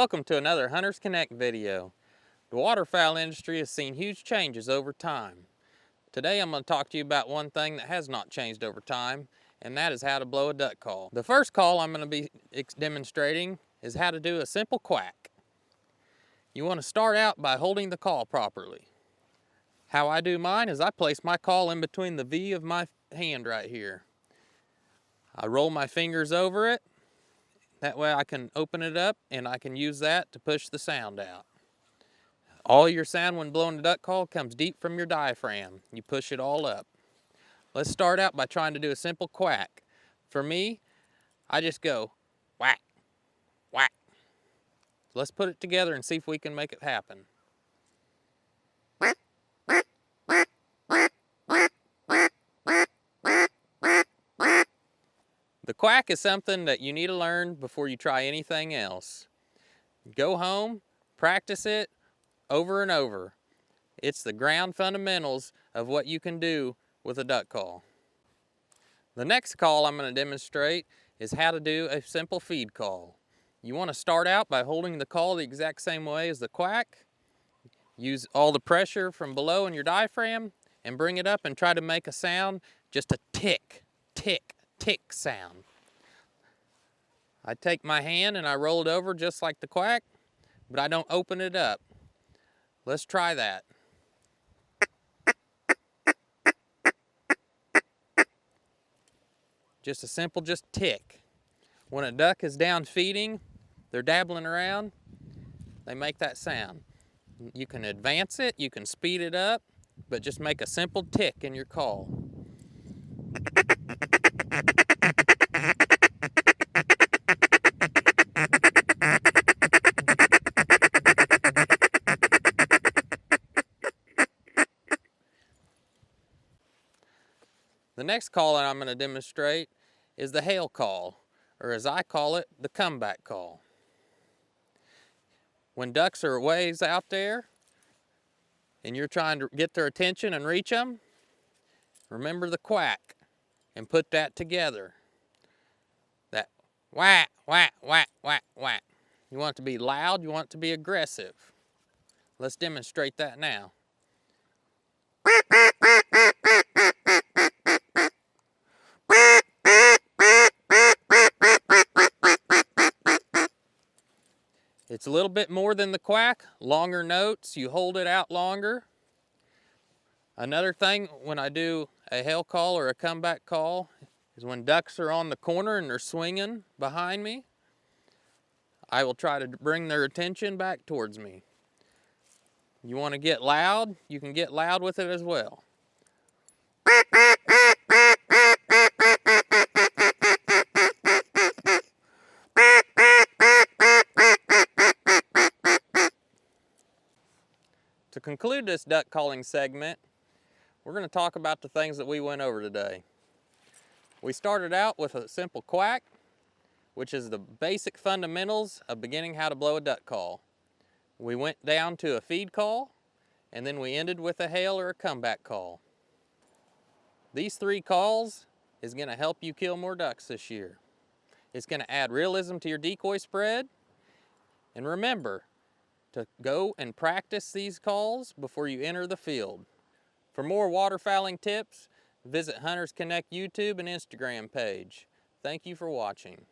Welcome to another Hunters Connect video. The waterfowl industry has seen huge changes over time. Today I'm going to talk to you about one thing that has not changed over time, and that is how to blow a duck call. The first call I'm going to be demonstrating is how to do a simple quack. You want to start out by holding the call properly. How I do mine is I place my call in between the V of my hand right here. I roll my fingers over it. That way I can open it up and I can use that to push the sound out. All your sound when blowing a duck call comes deep from your diaphragm. You push it all up. Let's start out by trying to do a simple quack. For me, I just go whack, whack. Let's put it together and see if we can make it happen. The quack is something that you need to learn before you try anything else. Go home, practice it over and over. It's the ground fundamentals of what you can do with a duck call. The next call I'm going to demonstrate is how to do a simple feed call. You want to start out by holding the call the exact same way as the quack. Use all the pressure from below in your diaphragm and bring it up and try to make a sound, just a tick, tick, tick sound. I take my hand and I roll it over just like the quack, but I don't open it up. Let's try that. Just a simple tick. When a duck is down feeding, they're dabbling around, they make that sound. You can advance it, you can speed it up, but just make a simple tick in your call. The next call that I'm going to demonstrate is the hail call, or as I call it, the comeback call. When ducks are ways out there and you're trying to get their attention and reach them, remember the quack and put that together. That whack, whack, whack, whack, whack. You want it to be loud, you want it to be aggressive. Let's demonstrate that now. It's a little bit more than the quack, longer notes, you hold it out longer. Another thing when I do a hail call or a comeback call is when ducks are on the corner and they're swinging behind me, I will try to bring their attention back towards me. You want to get loud, you can get loud with it as well. To conclude this duck calling segment, we're going to talk about the things that we went over today. We started out with a simple quack, which is the basic fundamentals of beginning how to blow a duck call. We went down to a feed call, and then we ended with a hail or a comeback call. These three calls is going to help you kill more ducks this year. It's going to add realism to your decoy spread, and remember to go and practice these calls before you enter the field. For more waterfowling tips, visit Hunters Connect YouTube and Instagram page. Thank you for watching.